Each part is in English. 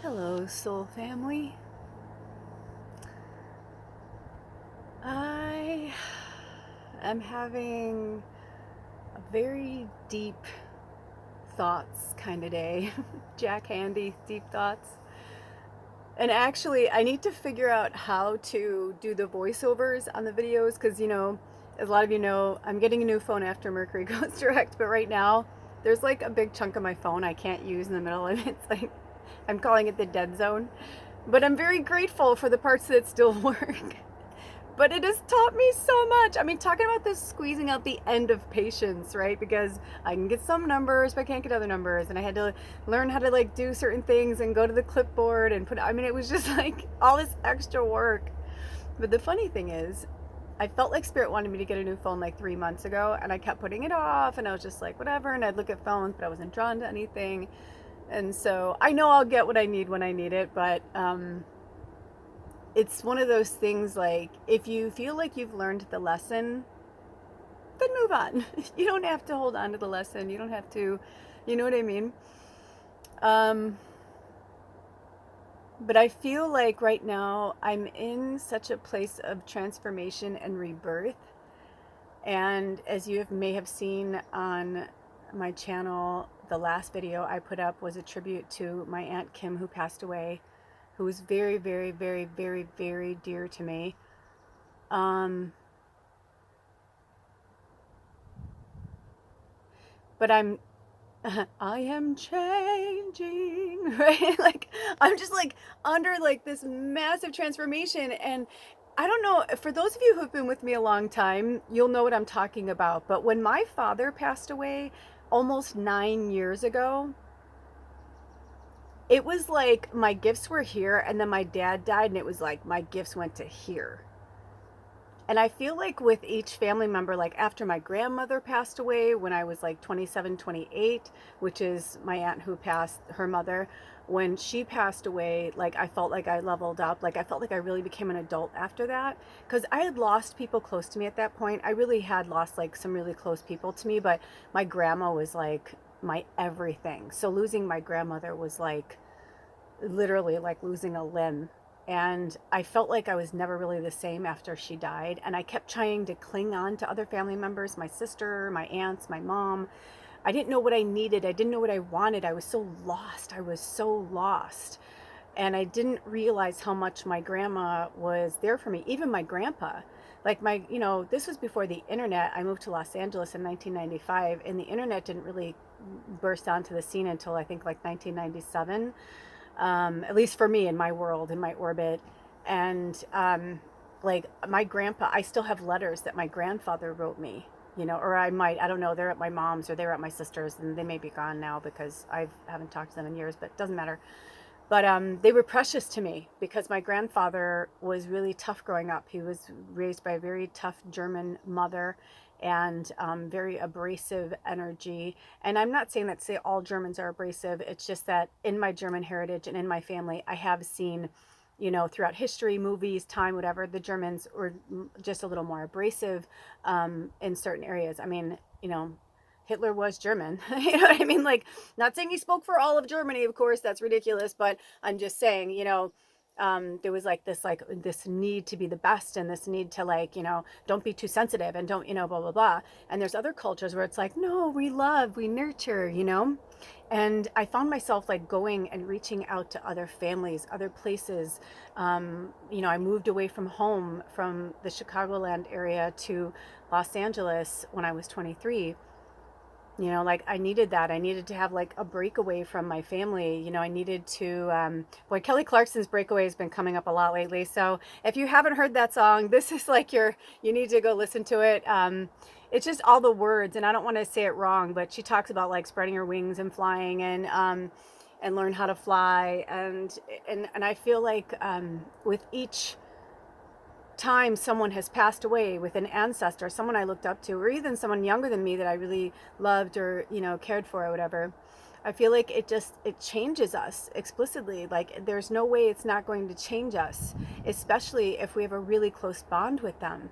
Hello, soul family. I am having a very deep thoughts kind of day. Jack Handy, deep thoughts. And actually, I need to figure out how to do the voiceovers on the videos because, as a lot of you know, I'm getting a new phone after Mercury goes direct. But right now, there's like a big chunk of my phone I can't use in the middle of it. It's like I'm calling it the dead zone. But I'm very grateful for the parts that still work. But it has taught me so much. I mean, talking about this squeezing out the end of patience, right? Because I can get some numbers, but I can't get other numbers. And I had to learn how to like do certain things and go to the clipboard and I mean, it was just like all this extra work. But the funny thing is, I felt like Spirit wanted me to get a new phone like 3 months ago, and I kept putting it off, and I was just like, whatever. And I'd look at phones, but I wasn't drawn to anything. And so I know I'll get what I need when I need it, but it's one of those things like if you feel like you've learned the lesson, then move on. You don't have to hold on to the lesson. You don't have to, you know what I mean? Um, but I feel like right now I'm in such a place of transformation and rebirth. And as you may have seen on my channel, the last video I put up was a tribute to my Aunt Kim, who passed away, who was very, very, very, very, very dear to me. Um, but I am changing, right? Like I'm just like under like this massive transformation. And I don't know, for those of you who've been with me a long time, you'll know what I'm talking about. But when my father passed away almost 9 years ago, it was like my gifts were here and then my dad died, and it was like my gifts went to here. And I feel like with each family member, like after my grandmother passed away when I was like 27, 28, which is my aunt who passed, her mother, when she passed away, like I felt like I leveled up. Like I felt like I really became an adult after that, because I had lost people close to me at that point. I really had lost like some really close people to me, but my grandma was like my everything. So losing my grandmother was like literally like losing a limb. And I felt like I was never really the same after she died. And I kept trying to cling on to other family members, my sister, my aunts, my mom. I didn't know what I needed. I didn't know what I wanted. I was so lost. I was so lost. And I didn't realize how much my grandma was there for me, even my grandpa. Like this was before the internet. I moved to Los Angeles in 1995, and the internet didn't really burst onto the scene until I think like 1997, at least for me in my world, in my orbit. And like my grandpa, I still have letters that my grandfather wrote me, or I don't know, they're at my mom's or they're at my sister's, and they may be gone now because I haven't talked to them in years, but it doesn't matter. But they were precious to me because my grandfather was really tough growing up. He was raised by a very tough German mother, and very abrasive energy. And I'm not saying that say all Germans are abrasive. It's just that in my German heritage and in my family, I have seen, throughout history, movies, time, whatever, the Germans were just a little more abrasive in certain areas. I mean, Hitler was German. You know what I mean? Like, not saying he spoke for all of Germany, of course, that's ridiculous, but I'm just saying, there was like this need to be the best, and this need to like, don't be too sensitive, and don't, blah, blah, blah. And there's other cultures where it's like, no, we love, we nurture, And I found myself like going and reaching out to other families, other places. I moved away from home from the Chicagoland area to Los Angeles when I was 23. Like I needed that. I needed to have like a breakaway from my family. I needed to, boy, Kelly Clarkson's Breakaway has been coming up a lot lately. So if you haven't heard that song, this is like you need to go listen to it. It's just all the words, and I don't want to say it wrong, but she talks about like spreading her wings and flying, and learn how to fly. And I feel like, with each time someone has passed away, with an ancestor, someone I looked up to, or even someone younger than me that I really loved or cared for or whatever, I feel like it changes us explicitly. Like there's no way it's not going to change us, especially if we have a really close bond with them.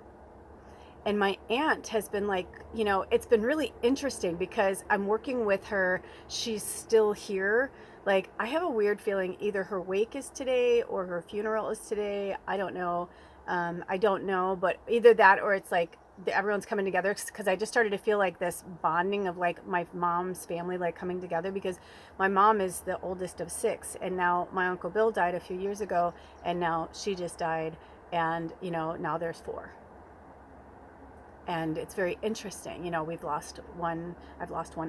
And my aunt has been like, it's been really interesting because I'm working with her. She's still here, Like, I have a weird feeling either her wake is today or her funeral is today. I don't know. I don't know, but either that or it's like everyone's coming together, because I just started to feel like this bonding of like my mom's family like coming together, because my mom is the oldest of six, and now my Uncle Bill died a few years ago, and now she just died, and now there's four. And it's very interesting. I've lost one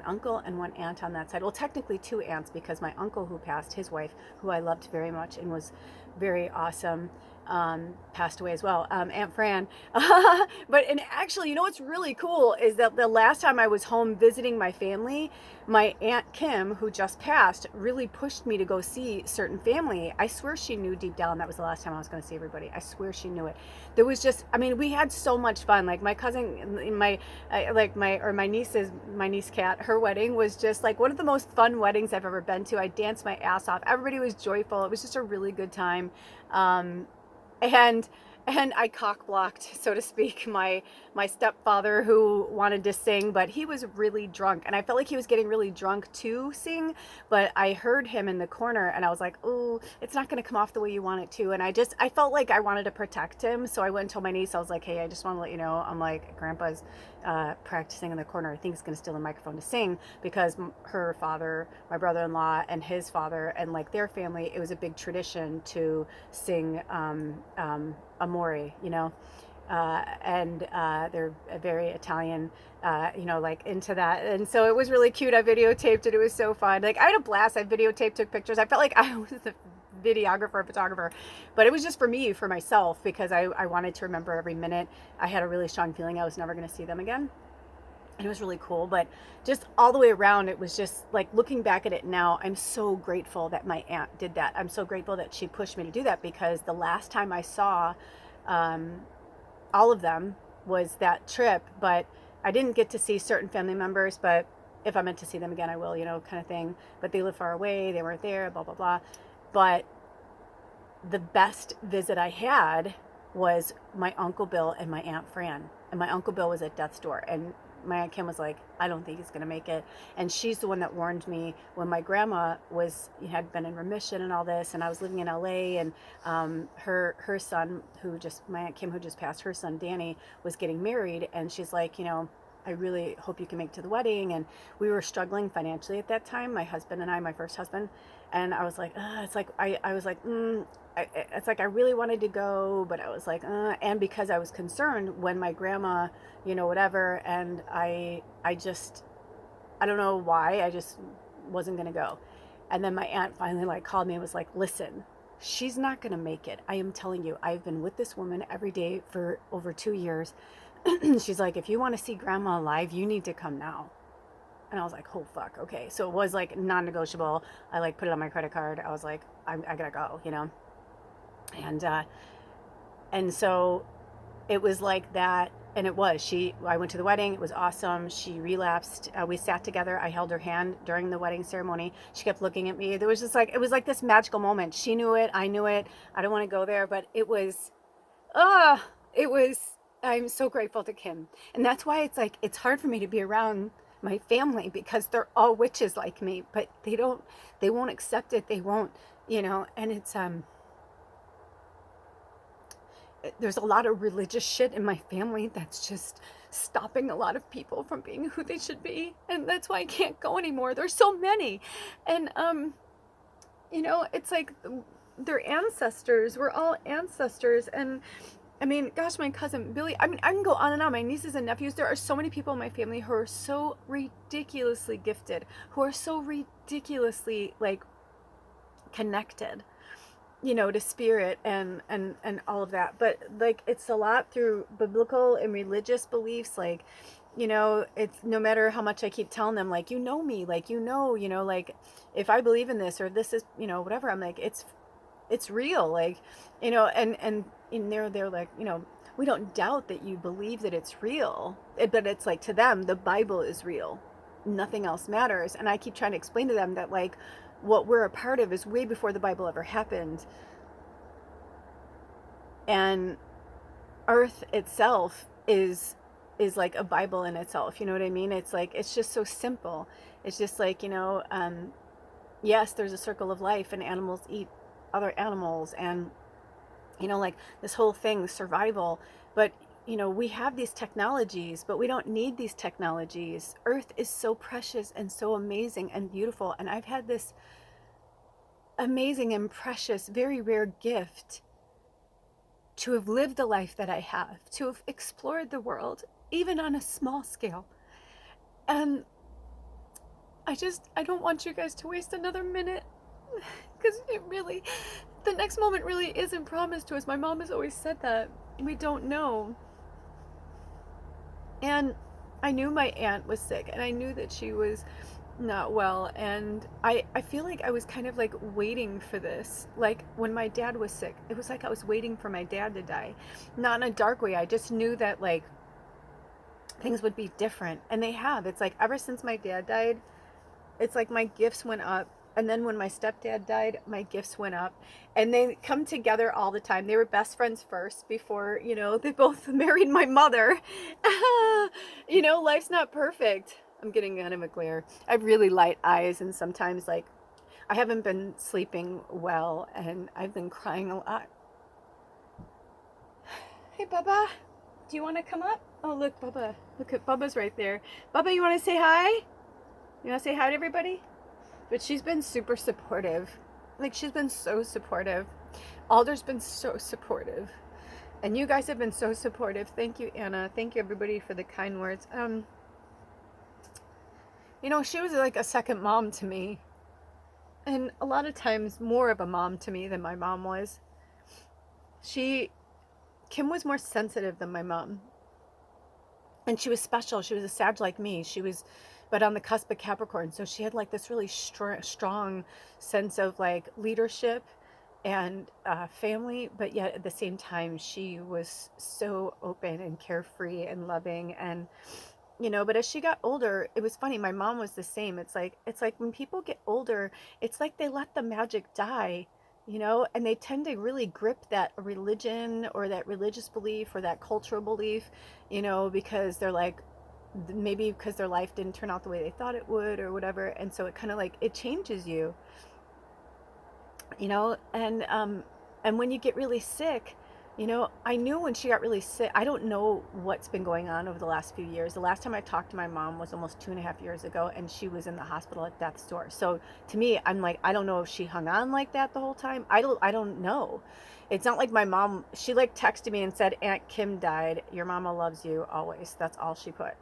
uncle and one aunt on that side. Well, technically two aunts, because my uncle who passed, his wife, who I loved very much and was very awesome, passed away as well. Aunt Fran. And actually, what's really cool is that the last time I was home visiting my family, my Aunt Kim, who just passed, really pushed me to go see certain family. I swear she knew deep down that was the last time I was going to see everybody. I swear she knew it. There was just, I mean, we had so much fun. Like my cousin, my niece Kat, her wedding was just like one of the most fun weddings I've ever been to. I danced my ass off. Everybody was joyful. It was just a really good time. Um, and I cock blocked, so to speak, my stepfather, who wanted to sing, but he was really drunk, and I felt like he was getting really drunk to sing. But I heard him in the corner, and I was like, "Oh, it's not going to come off the way you want it to." And I felt like I wanted to protect him, so I went and told my niece. I was like, "Hey, I just want to let you know, I'm like, Grandpa's practicing in the corner. I think he's going to steal the microphone to sing, because her father, my brother-in-law, and his father, and like their family, it was a big tradition to sing Amore, and they're very Italian, like into that. And so it was really cute. I videotaped it. It was so fun. Like I had a blast. I videotaped, took pictures. I felt like I was the videographer, photographer, but it was just for myself, because I wanted to remember every minute. I had a really strong feeling I was never going to see them again. And it was really cool. But just all the way around, it was just like, looking back at it now, I'm so grateful that my aunt did that. I'm so grateful that she pushed me to do that, because the last time I saw um, all of them was that trip. But I didn't get to see certain family members, but if I'm meant to see them again, I will, kind of thing. But they live far away, they weren't there, blah blah blah. But the best visit I had was my Uncle Bill and my Aunt Fran. And my Uncle Bill was at death's door, and my Aunt Kim was like, "I don't think he's going to make it." And she's the one that warned me when my grandma had been in remission and all this, and I was living in LA, and her son, my Aunt Kim, who just passed, her son Danny, was getting married, and she's like, "I really hope you can make it to the wedding." And we were struggling financially at that time, my husband and I, my first husband. And I was like, it's like, I was like, it's like I really wanted to go, but I was like, and because I was concerned when my grandma, whatever, and I don't know why, I just wasn't gonna go. And then my aunt finally like called me and was like, "Listen, she's not gonna make it. I am telling you, I've been with this woman every day for over 2 years." She's like, "If you want to see grandma alive, you need to come now." And I was like, "Oh fuck, okay." So it was like non-negotiable. I like put it on my credit card. I was like, I gotta go, and so it was like that. And I went to the wedding. It was awesome. She relapsed. We sat together. I held her hand during the wedding ceremony. She kept looking at me. There was just like, it was like this magical moment. She knew it. I knew it. I don't want to go there, but it was, it was, I'm so grateful to Kim. And that's why it's like, it's hard for me to be around my family, because they're all witches like me, but they won't accept it. They won't, and it's, there's a lot of religious shit in my family that's just stopping a lot of people from being who they should be. And that's why I can't go anymore. There's so many. And, it's like they're ancestors. We're all ancestors. And I mean, gosh, my cousin Billy, I mean, I can go on and on. My nieces and nephews, there are so many people in my family who are so ridiculously gifted, who are so ridiculously like connected, to spirit and all of that. But like, it's a lot through biblical and religious beliefs. Like, it's no matter how much I keep telling them, like, me, like, like, if I believe in this, or this is, whatever, I'm like, it's real. Like, and they're like, we don't doubt that you believe that it's real. But it's like, to them, the Bible is real. Nothing else matters. And I keep trying to explain to them that, like, what we're a part of is way before the Bible ever happened. And Earth itself is like a Bible in itself. You know what I mean? It's like, it's just so simple. It's just like, yes, there's a circle of life and animals eat other animals, and like this whole thing, survival. But we have these technologies, but we don't need these technologies. Earth is so precious and so amazing and beautiful, and I've had this amazing and precious, very rare gift to have lived the life that I have, to have explored the world, even on a small scale. And I don't want you guys to waste another minute, because the next moment really isn't promised to us. My mom has always said that. We don't know. And I knew my aunt was sick, and I knew that she was not well, and I feel like I was kind of like waiting for this. Like when my dad was sick, it was like I was waiting for my dad to die. Not in a dark way. I just knew that like things would be different, and they have. It's like ever since my dad died, it's like my gifts went up. And then when my stepdad died, my gifts went up. And they come together all the time. They were best friends first before, they both married my mother. Life's not perfect. I'm getting kind of a glare. I have really light eyes, and sometimes like I haven't been sleeping well, and I've been crying a lot. Hey, Bubba, do you want to come up? Oh, look, Bubba. Look at Bubba's right there. Bubba, you want to say hi? You want to say hi to everybody? But she's been super supportive. Like, she's been so supportive. Alder's been so supportive. And you guys have been so supportive. Thank you, Anna. Thank you, everybody, for the kind words. She was like a second mom to me. And a lot of times more of a mom to me than my mom was. Kim was more sensitive than my mom. And she was special. She was a Sag like me. But on the cusp of Capricorn. So she had like this really strong sense of like leadership and family. But yet at the same time, she was so open and carefree and loving. And, but as she got older, it was funny. My mom was the same. It's like when people get older, it's like they let the magic die. And they tend to really grip that religion or that religious belief or that cultural belief, because they're like, maybe because their life didn't turn out the way they thought it would or whatever. And so it kind of like, it changes you, and when you get really sick, I knew when she got really sick. I don't know what's been going on over the last few years. The last time I talked to my mom was almost 2.5 years ago, and she was in the hospital at death's door. So to me, I'm like, I don't know if she hung on like that the whole time. I don't know. It's not like my mom, she like texted me and said, Aunt Kim died. Your mama loves you always. That's all she put.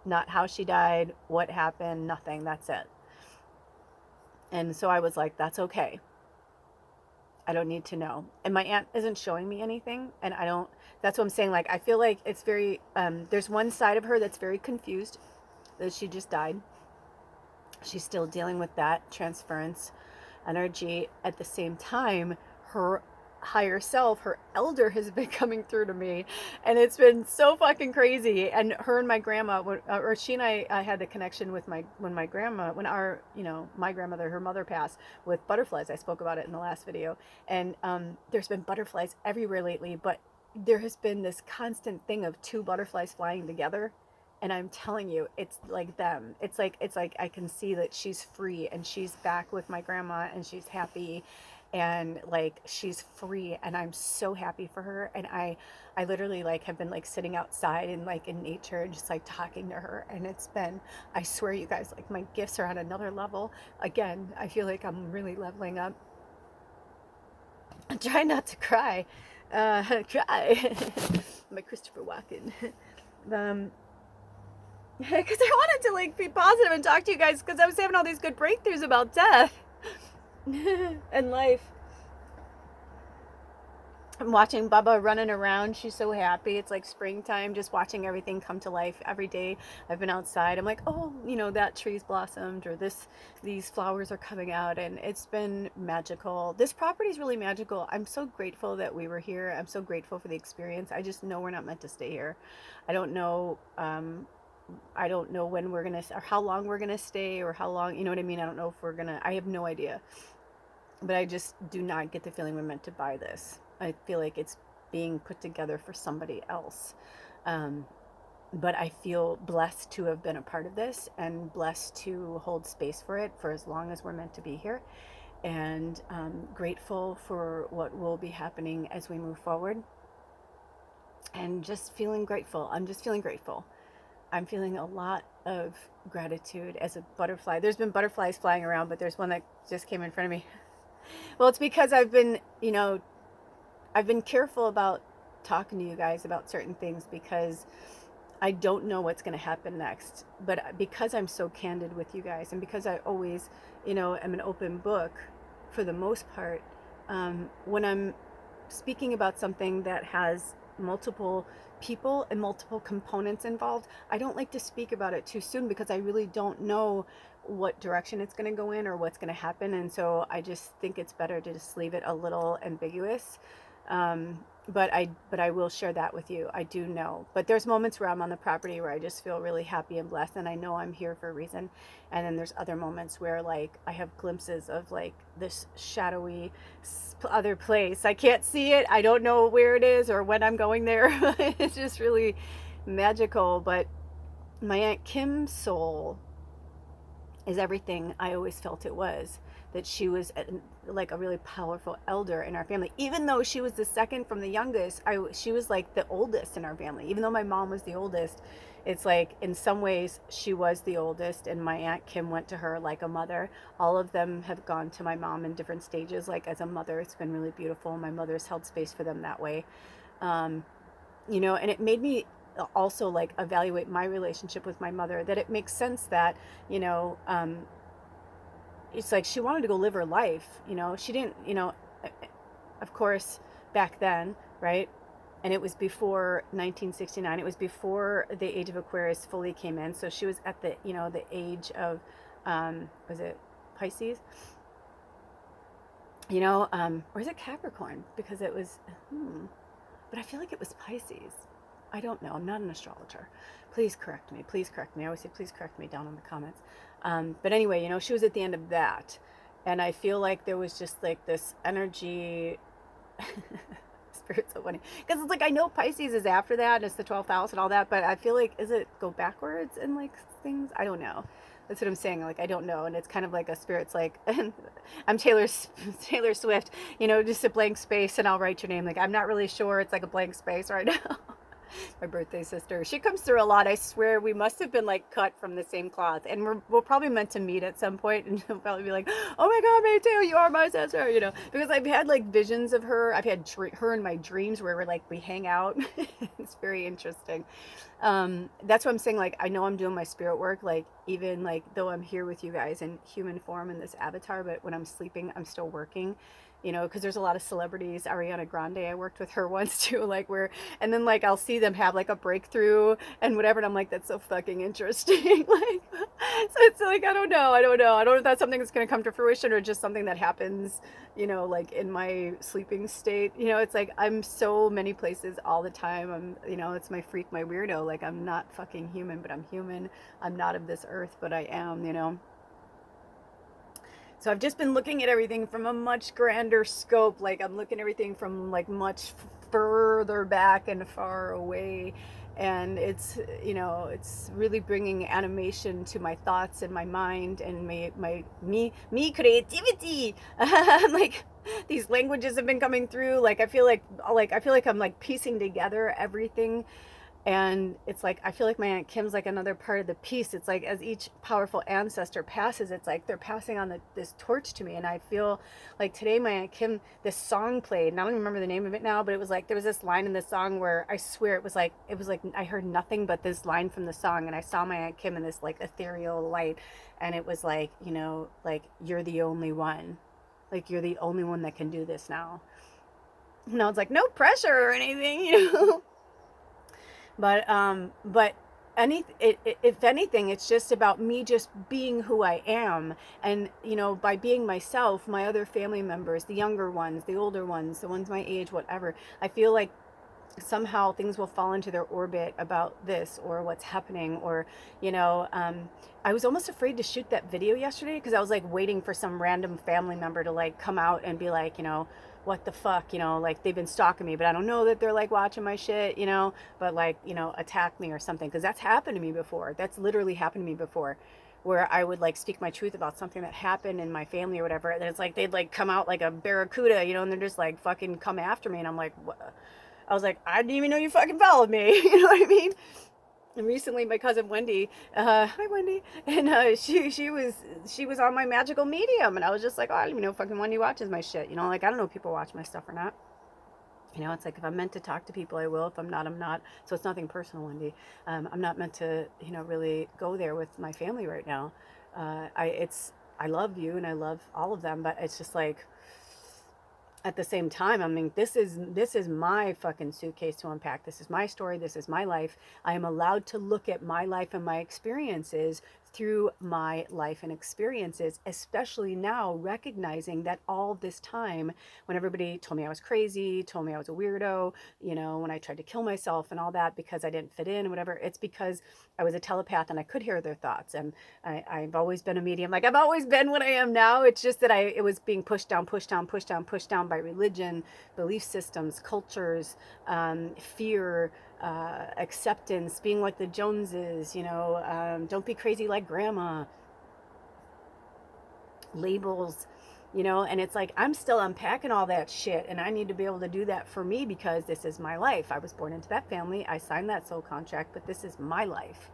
Not how she died, what happened, nothing. That's it. And so I was like, that's okay. I don't need to know. And my aunt isn't showing me anything. And that's what I'm saying. Like, I feel like it's very, there's one side of her that's very confused that she just died. She's still dealing with that transference energy. At the same time, her higher self, her elder, has been coming through to me, and it's been so fucking crazy. And her and my grandma, or she and I had the connection with my grandmother, her mother passed, with butterflies. I spoke about it in the last video. And there's been butterflies everywhere lately, but there has been this constant thing of two butterflies flying together. And I'm telling you, it's like them. It's like I can see that she's free, and she's back with my grandma, and she's happy, and like she's free, and I'm so happy for her. And I literally like have been like sitting outside and like in nature and just like talking to her, and it's been, I swear you guys, like my gifts are on another level. Again, I feel like I'm really leveling up. I'm trying not to cry. Cry. My Christopher Walken. Because I wanted to like be positive and talk to you guys, because I was having all these good breakthroughs about death and life. I'm watching Bubba running around. She's so happy. It's like springtime, just watching everything come to life every day. I've been outside. I'm like, oh, that tree's blossomed, or these flowers are coming out, and it's been magical. This property is really magical. I'm so grateful that we were here. I'm so grateful for the experience. I just know we're not meant to stay here. I don't know when we're gonna, or how long we're gonna stay, or how long, you know what I mean? I don't know if we're gonna, I have no idea. But I just do not get the feeling we're meant to buy this. I feel like it's being put together for somebody else. but I feel blessed to have been a part of this and blessed to hold space for it for as long as we're meant to be here, and grateful for what will be happening as we move forward, and just feeling grateful. I'm just feeling grateful. I'm feeling a lot of gratitude as a butterfly. There's been butterflies flying around, but there's one that just came in front of me. Well, it's because I've been careful about talking to you guys about certain things because I don't know what's going to happen next. But because I'm so candid with you guys, and because I always, am an open book for the most part, when I'm speaking about something that has multiple people and multiple components involved, I don't like to speak about it too soon because I really don't know what direction it's going to go in or what's going to happen. And so I just think it's better to just leave it a little ambiguous. But I will share that with you. I do know, but there's moments where I'm on the property where I just feel really happy and blessed, and I know I'm here for a reason. And then there's other moments where like I have glimpses of like this shadowy other place. I can't see it. I don't know where it is or when I'm going there. It's just really magical. But my Aunt Kim's soul is everything I always felt it was. That she was like a really powerful elder in our family. Even though she was the second from the youngest, she was like the oldest in our family. Even though my mom was the oldest, it's like in some ways she was the oldest, and my Aunt Kim went to her like a mother. All of them have gone to my mom in different stages, like as a mother. It's been really beautiful. My mother's held space for them that way. And it made me also like evaluate my relationship with my mother, that it makes sense that, it's like she wanted to go live her life. She didn't, of course, back then, right? And it was before 1969. It was before the age of Aquarius fully came in. So she was at the age of, was it Pisces? Or is it Capricorn? Because it was, but I feel like it was Pisces. I don't know. I'm not an astrologer. Please correct me. Please correct me. I always say, please correct me down in the comments. But anyway, she was at the end of that. And I feel like there was just like this energy. Spirit's so funny. Because it's like, I know Pisces is after that, and it's the 12th house and all that. But I feel like, is it go backwards in like things? I don't know. That's what I'm saying. Like, I don't know. And it's kind of like a spirit's like, I'm Taylor Swift, just a blank space and I'll write your name. Like, I'm not really sure. It's like a blank space right now. My birthday sister, she comes through a lot. I swear we must have been like cut from the same cloth, and we're probably meant to meet at some point, and she'll probably be like, oh my god, me too, you are my sister, because I've had like visions of her. I've had her in my dreams where we hang out. It's very interesting. That's what I'm saying. Like, I know I'm doing my spirit work, like even like though I'm here with you guys in human form in this avatar, but when I'm sleeping I'm still working, because there's a lot of celebrities. Ariana Grande, I worked with her once too, and then like I'll see them have like a breakthrough and whatever, and I'm like, that's so fucking interesting. Like, so it's like, I don't know if that's something that's going to come to fruition or just something that happens, like in my sleeping state. It's like I'm so many places all the time. It's my freak, my weirdo. Like, I'm not fucking human, but I'm human. I'm not of this earth, but I am. So I've just been looking at everything from a much grander scope. Like, I'm looking at everything from like much further back and far away. And it's really bringing animation to my thoughts and my mind and me creativity. Like, these languages have been coming through. Like, I feel like I'm like piecing together everything. And it's like, I feel like my Aunt Kim's like another part of the piece. It's like, as each powerful ancestor passes, it's like they're passing on this torch to me. And I feel like today my Aunt Kim, this song played, and I don't even remember the name of it now, but it was like, there was this line in the song where I swear it was like I heard nothing but this line from the song, and I saw my Aunt Kim in this like ethereal light, and it was like, like, you're the only one. Like, you're the only one that can do this now. And I was like, no pressure or anything. But if anything, it's just about me just being who I am. And, by being myself, my other family members, the younger ones, the older ones, the ones my age, whatever, I feel like somehow things will fall into their orbit about this or what's happening, or you know I was almost afraid to shoot that video yesterday because I was like waiting for some random family member to like come out and be like, what the fuck, like they've been stalking me, but I don't know that they're like watching my shit, but like, attack me or something, because that's happened to me before. That's literally happened to me before, where I would like speak my truth about something that happened in my family or whatever, and it's like they'd like come out like a barracuda, and they're just like fucking come after me, and I'm like, what? I was like, I didn't even know you fucking followed me. You know what I mean? And recently, my cousin Wendy, hi Wendy, and she was on my magical medium, and I was just like, oh, I don't even know if fucking Wendy watches my shit. Like I don't know if people watch my stuff or not. It's like if I'm meant to talk to people, I will. If I'm not, I'm not. So it's nothing personal, Wendy. I'm not meant to, really go there with my family right now. I love you and I love all of them, but it's just like, at the same time, I mean, this is my fucking suitcase to unpack. This is my story. This is my life. I am allowed to look at my life and my experiences through my life and experiences, especially now recognizing that all this time, when everybody told me I was crazy, told me I was a weirdo, when I tried to kill myself and all that because I didn't fit in, whatever, it's because I was a telepath and I could hear their thoughts. And I've always been a medium. Like I've always been what I am now. It's just that it was being pushed down, pushed down, pushed down, pushed down by religion, belief systems, cultures, fear, acceptance, being like the Joneses, don't be crazy like grandma, labels, and it's like I'm still unpacking all that shit, and I need to be able to do that for me because this is my life. I was born into that family. I signed that soul contract, but this is my life.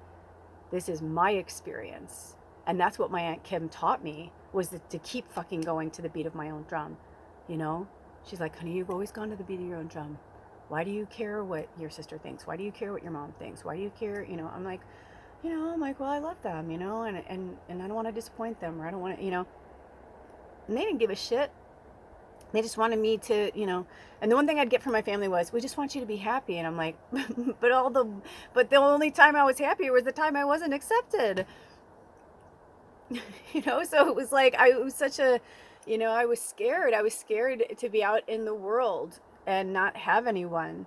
This is my experience. And that's what my Aunt Kim taught me, was to keep fucking going to the beat of my own drum. She's like, honey, you've always gone to the beat of your own drum. Why do you care what your sister thinks? Why do you care what your mom thinks? Why do you care? Well, I love them, and I don't want to disappoint them, or I don't want to, and they didn't give a shit. They just wanted me to, and the one thing I'd get from my family was, we just want you to be happy. And I'm like, but the only time I was happy was the time I wasn't accepted. So it was like, I was such a, I was scared. I was scared to be out in the world and not have anyone,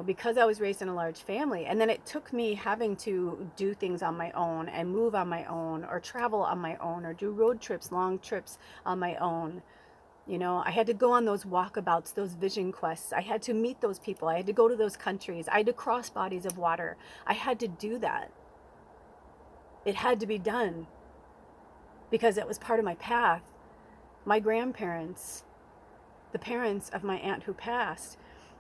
because I was raised in a large family. And then it took me having to do things on my own and move on my own, or travel on my own, or do road trips, long trips on my own. I had to go on those walkabouts, those vision quests. I had to meet those people. I had to go to those countries. I had to cross bodies of water. I had to do that. It had to be done because it was part of my path. My grandparents, the parents of my aunt who passed,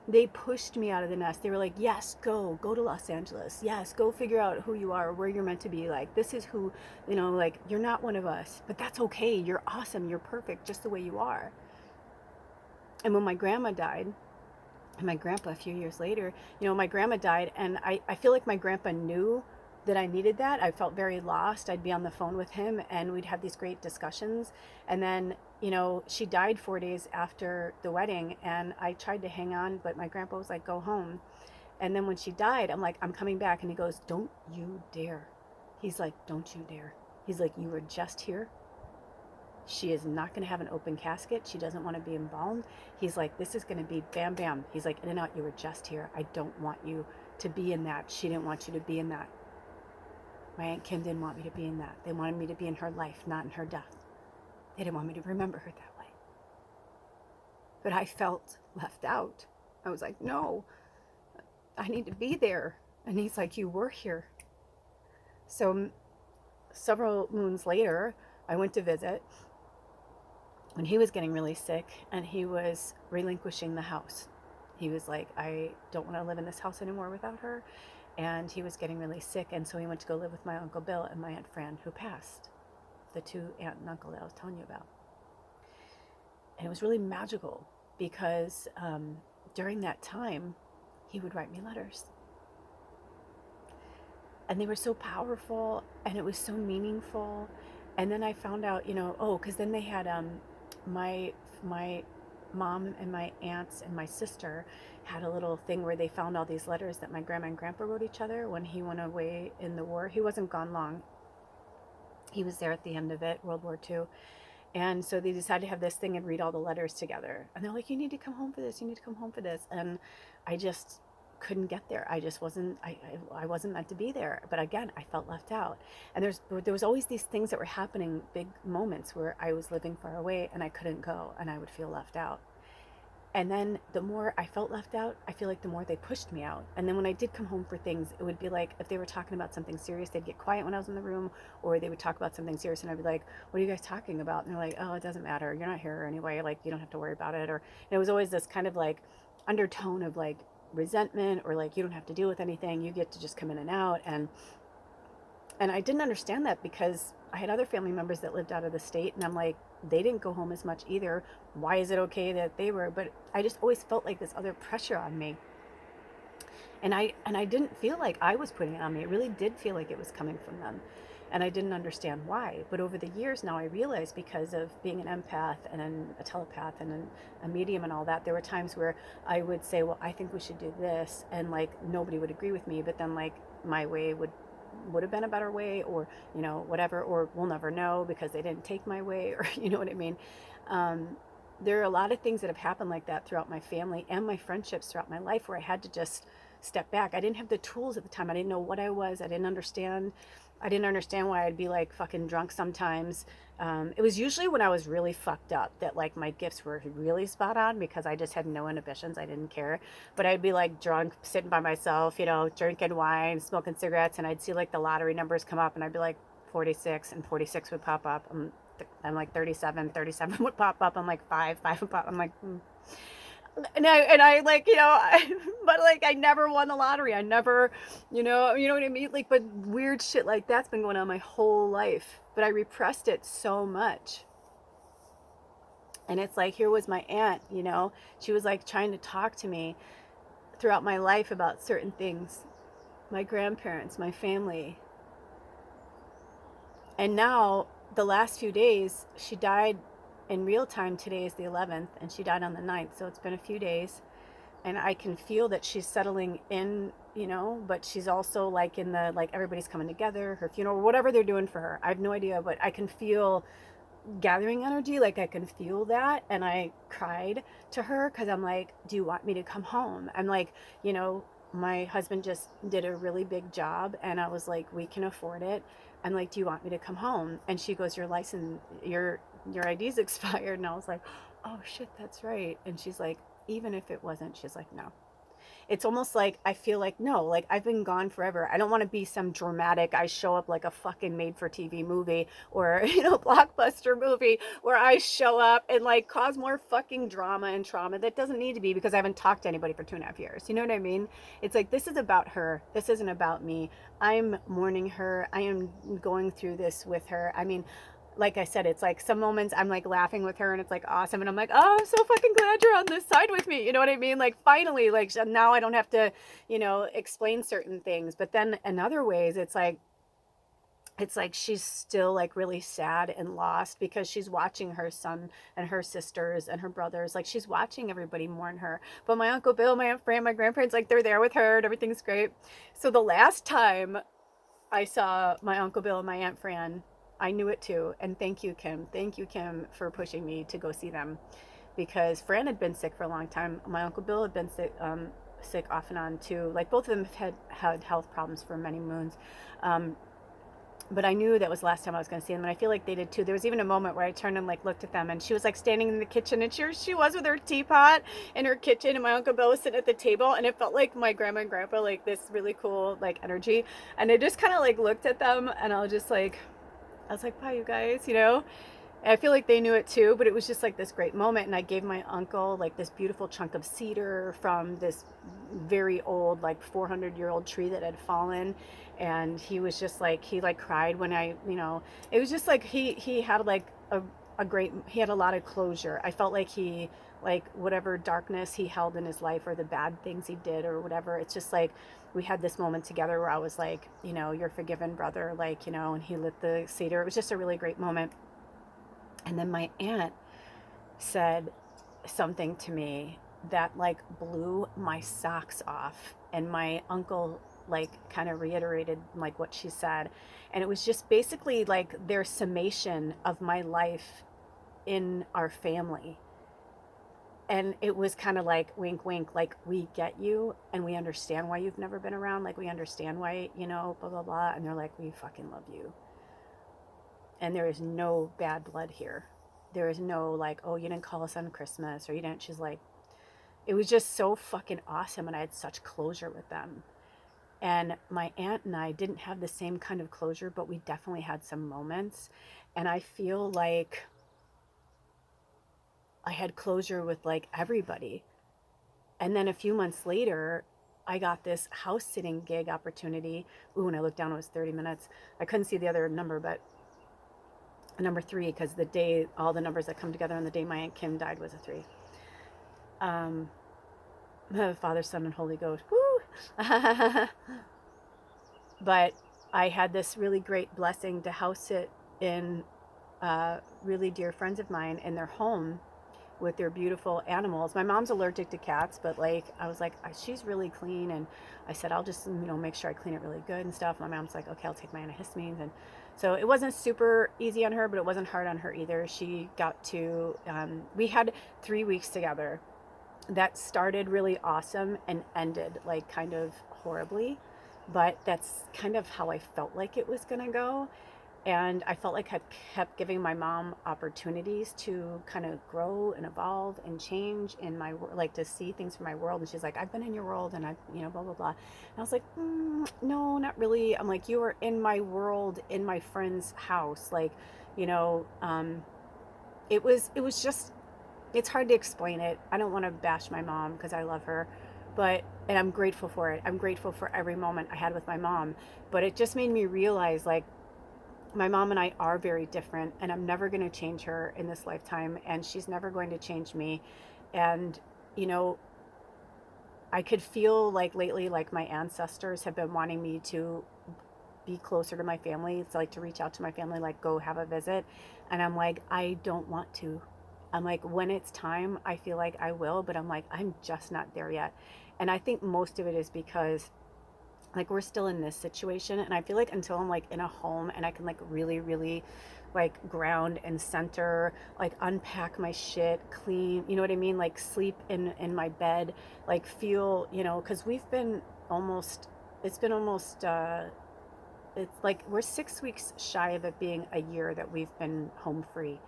they pushed me out of the nest. They were like, yes, go to Los Angeles. Yes, go figure out who you are, where you're meant to be. Like, this is who, like, you're not one of us, but that's okay. You're awesome. You're perfect just the way you are. And when my grandma died, and my grandpa a few years later, my grandma died, and I feel like my grandpa knew that I needed that. I felt very lost. I'd be on the phone with him and we'd have these great discussions. And then, she died 4 days after the wedding, and I tried to hang on, but my grandpa was like, go home. And then when she died, I'm like, I'm coming back. And he goes, don't you dare. He's like, don't you dare. He's like, you were just here. She is not going to have an open casket. She doesn't want to be embalmed. He's like, this is going to be bam, bam. He's like, in and out, you were just here. I don't want you to be in that. She didn't want you to be in that. My Aunt Kim didn't want me to be in that. They wanted me to be in her life, not in her death. They didn't want me to remember her that way. But I felt left out. I was like, no, I need to be there. And he's like, you were here. So several moons later, I went to visit when he was getting really sick, and he was relinquishing the house. He was like, I don't want to live in this house anymore without her. And he was getting really sick, and so he went to go live with my Uncle Bill and my Aunt Fran, who passed, the two aunt and uncle that I was telling you about. And it was really magical because during that time, he would write me letters. And they were so powerful, and it was so meaningful. And then I found out, because then they had my mom and my aunts and my sister had a little thing where they found all these letters that my grandma and grandpa wrote each other when he went away in the war. He wasn't gone long. He was there at the end of it, World War II. And so they decided to have this thing and read all the letters together. And they're like, you need to come home for this. You need to come home for this. And I just couldn't get there. I just wasn't, I wasn't meant to be there. But again, I felt left out. And there was always these things that were happening, big moments where I was living far away and I couldn't go and I would feel left out. And then the more I felt left out, I feel like the more they pushed me out. And then when I did come home for things, it would be like if they were talking about something serious, they'd get quiet when I was in the room, or they would talk about something serious and I'd be like, what are you guys talking about? And they're like, oh, it doesn't matter. You're not here anyway. Like, you don't have to worry about it. Or and it was always this kind of like undertone of like resentment, or like, you don't have to deal with anything. You get to just come in and out. And I didn't understand that because I had other family members that lived out of the state, and I'm like, they didn't go home as much either. Why is it okay that they were? But I just always felt like this other pressure on me. And I didn't feel like I was putting it on me. It really did feel like it was coming from them. And I didn't understand why. But over the years now I realized, because of being an empath and a telepath and a medium and all that, there were times where I would say, well, I think we should do this. And like nobody would agree with me, but then like my way would have been a better way, or whatever, or we'll never know because they didn't take my way, or you know what I mean. There are a lot of things that have happened like that throughout my family and my friendships throughout my life, where I had to just step back. I didn't have the tools at the time. I didn't know what I was. I didn't understand why I'd be like fucking drunk sometimes. It was usually when I was really fucked up that like my gifts were really spot on, because I just had no inhibitions. I didn't care. But I'd be like drunk, sitting by myself, drinking wine, smoking cigarettes, and I'd see like the lottery numbers come up, and I'd be like 46, and 46 would pop up. I'm like 37 would pop up. I'm like five would pop. I'm like, and I like, but like I never won the lottery. I never, you know what I mean? Like, but weird shit like that's been going on my whole life, but I repressed it so much. And it's like, here was my aunt, she was like trying to talk to me throughout my life about certain things, my grandparents, my family. And now the last few days, she died in real time. Today is the 11th, and she died on the 9th. So it's been a few days, and I can feel that she's settling in, but she's also like in the, like everybody's coming together, her funeral, whatever they're doing for her. I have no idea, but I can feel gathering energy. Like I can feel that. And I cried to her because I'm like, do you want me to come home? I'm like, my husband just did a really big job, and I was like, we can afford it. I'm like, do you want me to come home? And she goes, your ID's expired. And I was like, oh shit, that's right. And she's like, even if it wasn't, she's like, no. It's almost like I feel like, no, like I've been gone forever. I don't want to be some dramatic, I show up like a fucking made for TV movie, or blockbuster movie, where I show up and like cause more fucking drama and trauma that doesn't need to be, because I haven't talked to anybody for 2.5 years. You know what I mean? It's like, this is about her. This isn't about me. I'm mourning her. I am going through this with her. I mean, like I said, it's like some moments I'm like laughing with her and it's like awesome. And I'm like, oh, I'm so fucking glad you're on this side with me. You know what I mean? Like finally, like now I don't have to, explain certain things. But then in other ways, it's like she's still like really sad and lost, because she's watching her son and her sisters and her brothers. Like she's watching everybody mourn her. But my Uncle Bill, my Aunt Fran, my grandparents, like they're there with her and everything's great. So the last time I saw my Uncle Bill and my Aunt Fran, I knew it too. And thank you, Kim. Thank you, Kim, for pushing me to go see them, because Fran had been sick for a long time. My Uncle Bill had been sick off and on too. Like both of them had health problems for many moons. But I knew that was the last time I was going to see them, and I feel like they did too. There was even a moment where I turned and like looked at them, and she was like standing in the kitchen, and she was with her teapot in her kitchen, and my Uncle Bill was sitting at the table, and it felt like my grandma and grandpa, like this really cool like energy. And I just kind of like looked at them, and I was like, bye, you guys, And I feel like they knew it too, but it was just like this great moment. And I gave my uncle like this beautiful chunk of cedar from this very old, like 400-year-old tree that had fallen. And he was just like, he like cried when it was just like he had like he had a lot of closure. I felt like like whatever darkness he held in his life, or the bad things he did or whatever, it's just like we had this moment together where I was like, you're forgiven, brother, like, and he lit the cedar. It was just a really great moment. And then my aunt said something to me that like blew my socks off. And my uncle like kind of reiterated like what she said. And it was just basically like their summation of my life in our family. And it was kind of like wink, wink, like we get you and we understand why you've never been around. Like we understand why, blah, blah, blah. And they're like, we fucking love you. And there is no bad blood here. There is no like, oh, you didn't call us on Christmas or you didn't. She's like, it was just so fucking awesome. And I had such closure with them. And my aunt and I didn't have the same kind of closure, but we definitely had some moments. And I feel like I had closure with like everybody. And then a few months later, I got this house sitting gig opportunity. Ooh, when I looked down, it was 30 minutes. I couldn't see the other number, but number 3, because the day, all the numbers that come together on the day my Aunt Kim died was a 3. The Father, Son, and Holy Ghost. Woo! But I had this really great blessing to house sit in really dear friends of mine in their home with their beautiful animals. My mom's allergic to cats, but like I was like, she's really clean, and I said I'll just make sure I clean it really good and stuff. My mom's like, okay, I'll take my antihistamines, and so it wasn't super easy on her, but it wasn't hard on her either. She got to we had 3 weeks together that started really awesome and ended like kind of horribly, but that's kind of how I felt like it was gonna go. And I felt like I kept giving my mom opportunities to kind of grow and evolve and change in my, like to see things from my world. And she's like, I've been in your world and I, blah, blah, blah. And I was like, no, not really. I'm like, you are in my world, in my friend's house. Like, it was just, it's hard to explain it. I don't want to bash my mom because I love her, and I'm grateful for it. I'm grateful for every moment I had with my mom, but it just made me realize like, my mom and I are very different, and I'm never going to change her in this lifetime, and she's never going to change me. And, I could feel like lately, like my ancestors have been wanting me to be closer to my family. It's like to reach out to my family, like go have a visit. And I'm like, I don't want to. I'm like, when it's time, I feel like I will, but I'm like, I'm just not there yet. And I think most of it is because like we're still in this situation, and I feel like until I'm like in a home and I can like really really like ground and center, like unpack my shit, clean, you know what I mean, like sleep in my bed, like feel, because we've been almost, it's been almost it's like we're 6 weeks shy of it being a year that we've been home free,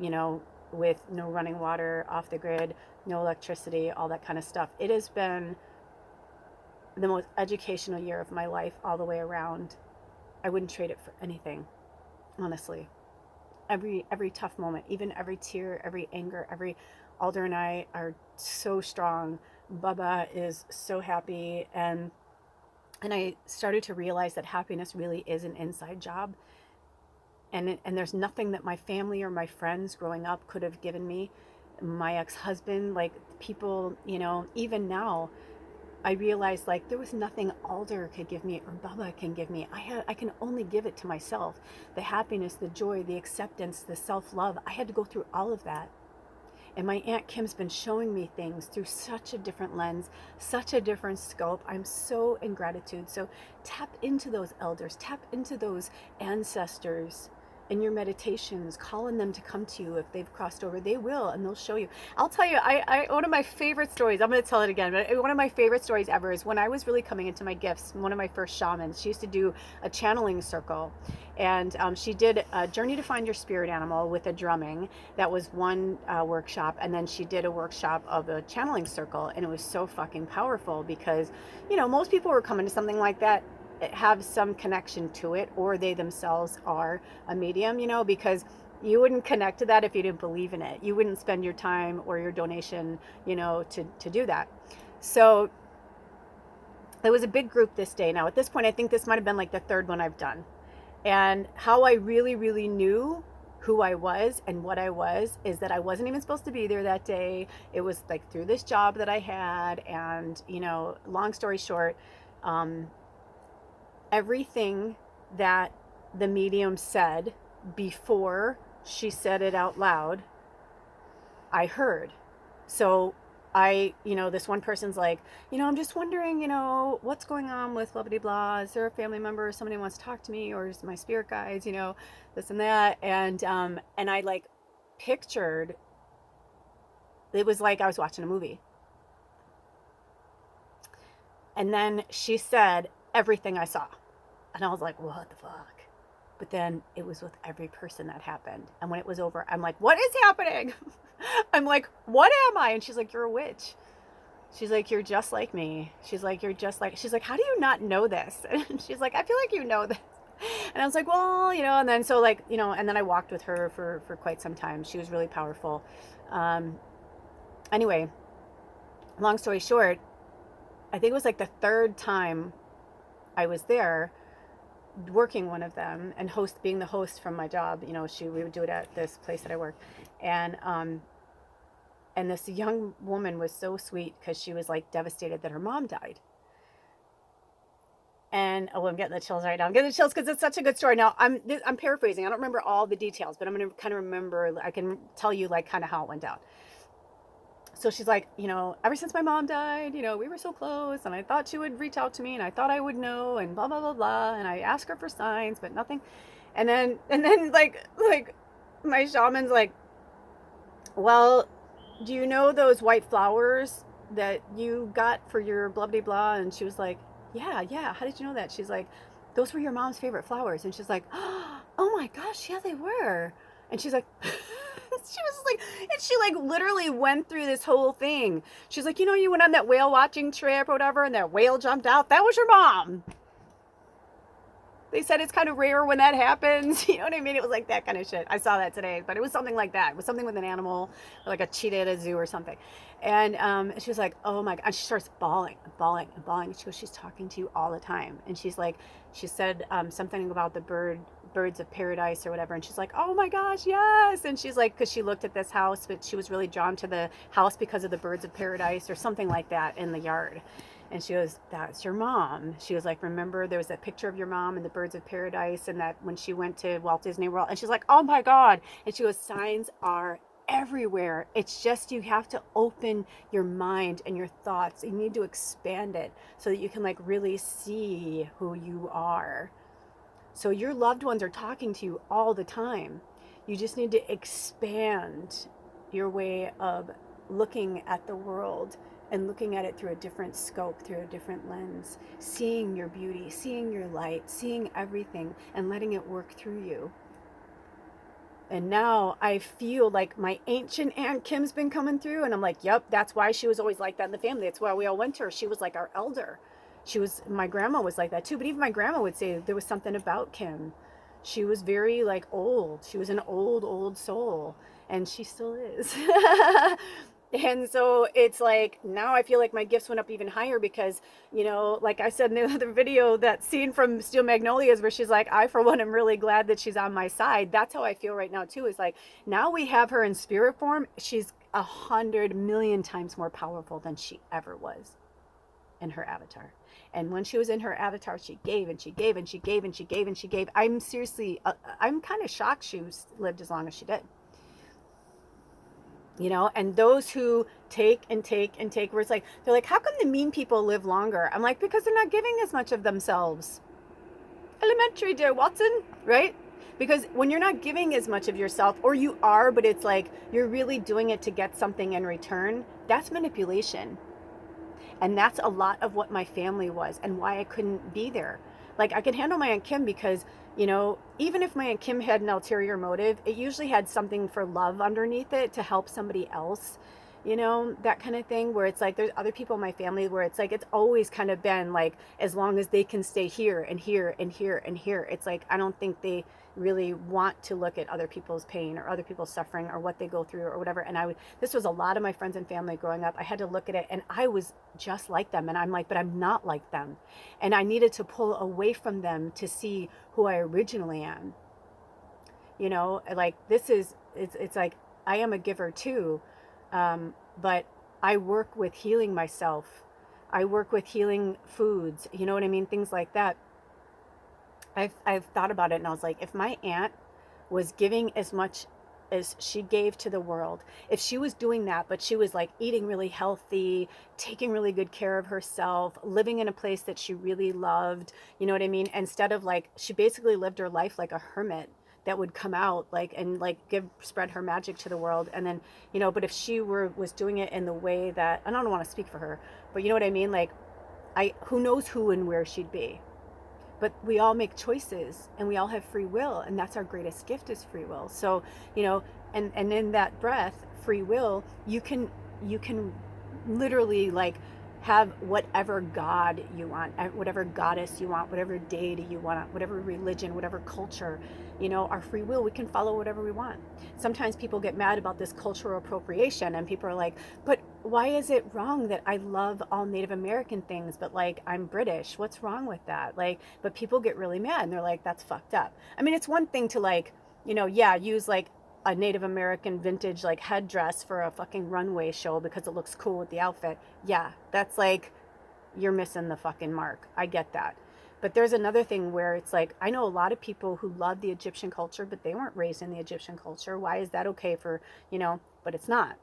you know with no running water, off the grid, no electricity, all that kind of stuff. It has been the most educational year of my life all the way around. I wouldn't trade it for anything, honestly. Every tough moment, even every tear, every anger, every Alder and I are so strong. Bubba is so happy, and I started to realize that happiness really is an inside job. And there's nothing that my family or my friends growing up could have given me. My ex-husband, like people, even now I realized like there was nothing Alder could give me or Bubba can give me. I can only give it to myself. The happiness, the joy, the acceptance, the self-love. I had to go through all of that. And my Aunt Kim's been showing me things through such a different lens, such a different scope. I'm so in gratitude. So tap into those elders, tap into those ancestors in your meditations, calling them to come to you if they've crossed over. They will, and they'll show you. I'll tell you, I one of my favorite stories, I'm going to tell it again, but one of my favorite stories ever is when I was really coming into my gifts. One of my first shamans, she used to do a channeling circle, and she did a Journey to Find Your Spirit Animal with a drumming. That was one workshop, and then she did a workshop of a channeling circle, and it was so fucking powerful because, most people were coming to something like that have some connection to it, or they themselves are a medium, because you wouldn't connect to that if you didn't believe in it. You wouldn't spend your time or your donation, to do that. So it was a big group this day. Now at this point, I think this might have been like the third one I've done. And how I really, really knew who I was and what I was is that I wasn't even supposed to be there that day. It was like through this job that I had. And, long story short, everything that the medium said before she said it out loud, I heard. So this one person's like, I'm just wondering, what's going on with blah, blah, blah. Is there a family member or somebody who wants to talk to me, or is my spirit guides, this and that. And I like pictured, it was like I was watching a movie. And then she said everything I saw. And I was like, what the fuck? But then it was with every person that happened. And when it was over, I'm like, what is happening? I'm like, what am I? And she's like, you're a witch. She's like, you're just like me. She's like, you're just like, she's like, how do you not know this? And she's like, I feel like you know this. And I was like, well, and then so like, and then I walked with her for quite some time. She was really powerful. Anyway, long story short, I think it was like the third time I was there working one of them and being the host from my job. We would do it at this place that I work. And this young woman was so sweet because she was like devastated that her mom died. And I'm getting the chills right now. I'm getting the chills because it's such a good story. Now I'm paraphrasing. I don't remember all the details, but I'm going to kind of remember. I can tell you like kind of how it went down. So she's like, ever since my mom died, we were so close, and I thought she would reach out to me, and I thought I would know, and blah blah blah blah. And I asked her for signs, but nothing. And then like my shaman's like, well, do you know those white flowers that you got for your blah blah blah? And she was like, yeah. How did you know that? She's like, those were your mom's favorite flowers. And she's like, oh my gosh, yeah, they were. And she's like, she was like, and she like literally went through this whole thing. She's like, you went on that whale watching trip or whatever, and that whale jumped out. That was your mom. They said it's kind of rare when that happens. You know what I mean? It was like that kind of shit. I saw that today, but it was something like that. It was something with an animal, like a cheetah at a zoo or something. And she was like, oh my God. And she starts bawling. She goes, she's talking to you all the time. And she's like, she said something about the birds of paradise or whatever. And she's like, oh my gosh, yes. And she's like, because she looked at this house, but she was really drawn to the house because of the birds of paradise or something like that in the yard. And she goes, that's your mom. She was like, remember there was that picture of your mom and the birds of paradise, and that when she went to Walt Disney World. And she's like, oh my God. And she goes, signs are everywhere. It's just you have to open your mind and your thoughts. You need to expand it so that you can like really see who you are. So your loved ones are talking to you all the time. You just need to expand your way of looking at the world and looking at it through a different scope, through a different lens, seeing your beauty, seeing your light, seeing everything, and letting it work through you. And now I feel like my ancient Aunt Kim's been coming through, and I'm like, yep, that's why she was always like that in the family. That's why we all went to her. She was like our elder. My grandma was like that too, but even my grandma would say there was something about Kim. She was very like old. She was an old soul, and she still is. And so it's like, now I feel like my gifts went up even higher because, like I said in the other video, that scene from Steel Magnolias where she's like, I, for one, am really glad that she's on my side. That's how I feel right now too, is like, now we have her in spirit form. She's 100 million times more powerful than she ever was in her avatar. And when she was in her avatar, she gave and she gave and she gave and she gave and she gave. I'm seriously, I'm kind of shocked she lived as long as she did. And those who take and take and take, where it's like, they're like, how come the mean people live longer? I'm like, because they're not giving as much of themselves. Elementary, dear Watson, right? Because when you're not giving as much of yourself, or you are, but it's like you're really doing it to get something in return, that's manipulation. And that's a lot of what my family was and why I couldn't be there. Like, I could handle my Aunt Kim because, even if my Aunt Kim had an ulterior motive, it usually had something for love underneath it to help somebody else, that kind of thing, where it's like there's other people in my family where it's like it's always kind of been like, as long as they can stay here and here and here and here, it's like I don't think they really want to look at other people's pain or other people's suffering or what they go through or whatever. And this was a lot of my friends and family growing up. I had to look at it, and I was just like them, and I'm like, but I'm not like them, and I needed to pull away from them to see who I originally am. Like it's like I am a giver too, but I work with healing myself. I work with healing foods, you know what I mean, things like that. I've thought about it, and I was like, if my aunt was giving as much as she gave to the world, if she was doing that, but she was like eating really healthy, taking really good care of herself, living in a place that she really loved, you know what I mean? Instead of like, she basically lived her life like a hermit. that would come out like and like spread her magic to the world. And then, but if she was doing it in the way that, and I don't want to speak for her, but you know what I mean? Like who knows who and where she'd be. But we all make choices and we all have free will, and that's our greatest gift is free will. So, and in that breath, free will, you can literally like have whatever God you want, whatever goddess you want, whatever deity you want, whatever religion, whatever culture, our free will, we can follow whatever we want. Sometimes people get mad about this cultural appropriation, and people are like, but why is it wrong that I love all Native American things, but like I'm British? What's wrong with that? Like, but people get really mad and they're like, that's fucked up. I mean, it's one thing to like, use like a Native American vintage like headdress for a fucking runway show because it looks cool with the outfit. Yeah, that's like, you're missing the fucking mark. I get that. But there's another thing where it's like, I know a lot of people who love the Egyptian culture, but they weren't raised in the Egyptian culture. Why is that okay for, but it's not.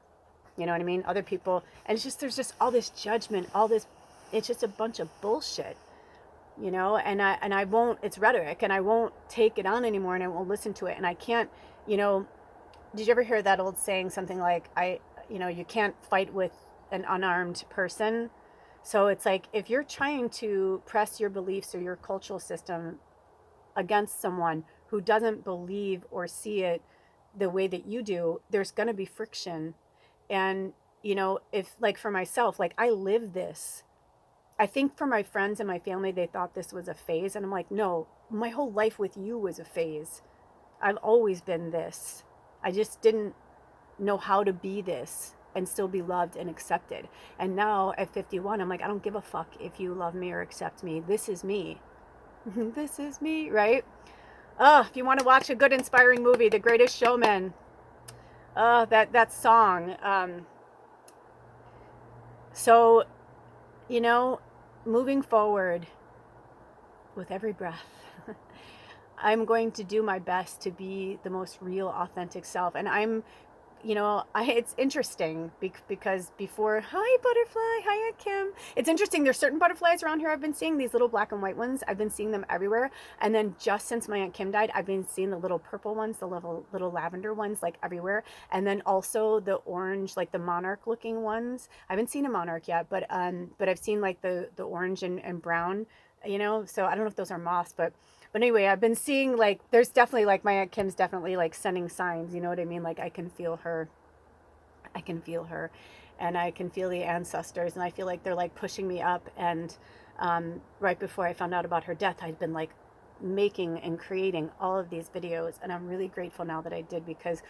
You know what I mean? Other people, and it's just, there's just all this judgment, all this, it's just a bunch of bullshit, and I won't, it's rhetoric, and I won't take it on anymore, and I won't listen to it. And I can't, did you ever hear that old saying, something like, you can't fight with an unarmed person? So it's like, if you're trying to press your beliefs or your cultural system against someone who doesn't believe or see it the way that you do, there's going to be friction. And, if like for myself, like I live this, I think for my friends and my family, they thought this was a phase. And I'm like, no, my whole life with you was a phase. I've always been this. I just didn't know how to be this and still be loved and accepted. And now at 51, I'm like, I don't give a fuck if you love me or accept me. This is me. This is me, right? If you want to watch a good inspiring movie, The Greatest Showman, that song. So, moving forward with every breath, I'm going to do my best to be the most real, authentic self. And I'm, it's interesting because before, hi butterfly, hi Aunt Kim. It's interesting. There's certain butterflies around here I've been seeing, these little black and white ones. I've been seeing them everywhere. And then just since my Aunt Kim died, I've been seeing the little purple ones, the little lavender ones, like everywhere. And then also the orange, like the monarch looking ones. I haven't seen a monarch yet, but I've seen like the orange and brown, so I don't know if those are moths, but anyway, I've been seeing like, there's definitely like my Aunt Kim's definitely like sending signs, you know what I mean? Like I can feel her, and I can feel the ancestors, and I feel like they're like pushing me up. And right before I found out about her death, I'd been like making and creating all of these videos, and I'm really grateful now that I did, because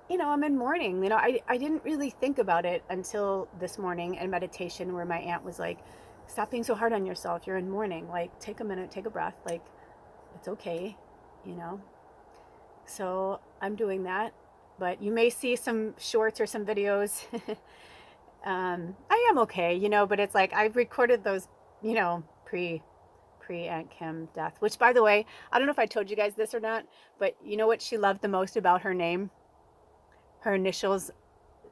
I'm in mourning. I didn't really think about it until this morning in meditation, where my aunt was like, stop being so hard on yourself, you're in mourning, like take a minute, take a breath, like it's okay, so I'm doing that. But you may see some shorts or some videos. I am okay, but it's like I've recorded those, pre Aunt Kim death, which, by the way, I don't know if I told you guys this or not, but you know what she loved the most about her name? Her initials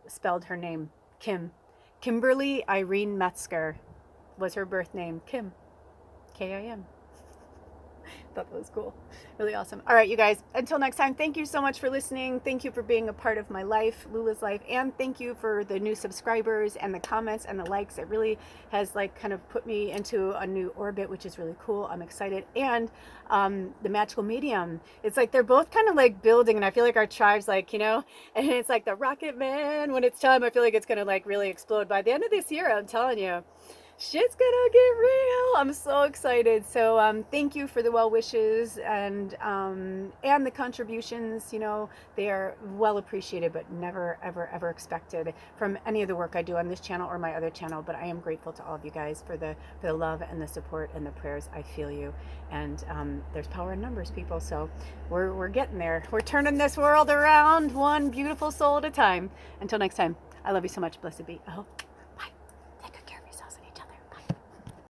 spelled her name, Kim. Kimberly Irene Metzger was her birth name, Kim, Kim. Thought that was cool. Really awesome. All right, you guys, until next time, thank you so much for listening. Thank you for being a part of my life, Lula's life, and thank you for the new subscribers and the comments and the likes. It really has like kind of put me into a new orbit, which is really cool. I'm excited. And the magical medium, it's like they're both kind of like building, and I feel like our tribe's like, and it's like the rocket man. When it's time, I feel like it's gonna like really explode by the end of this year. I'm telling you, shit's gonna get real. I'm so excited. So thank you for the well wishes and the contributions. They are well appreciated, but never ever ever expected from any of the work I do on this channel or my other channel. But I am grateful to all of you guys for the love and the support and the prayers. I feel you. And there's power in numbers, people. So we're getting there. We're turning this world around one beautiful soul at a time. Until next time, I love you so much. Blessed be. Oh.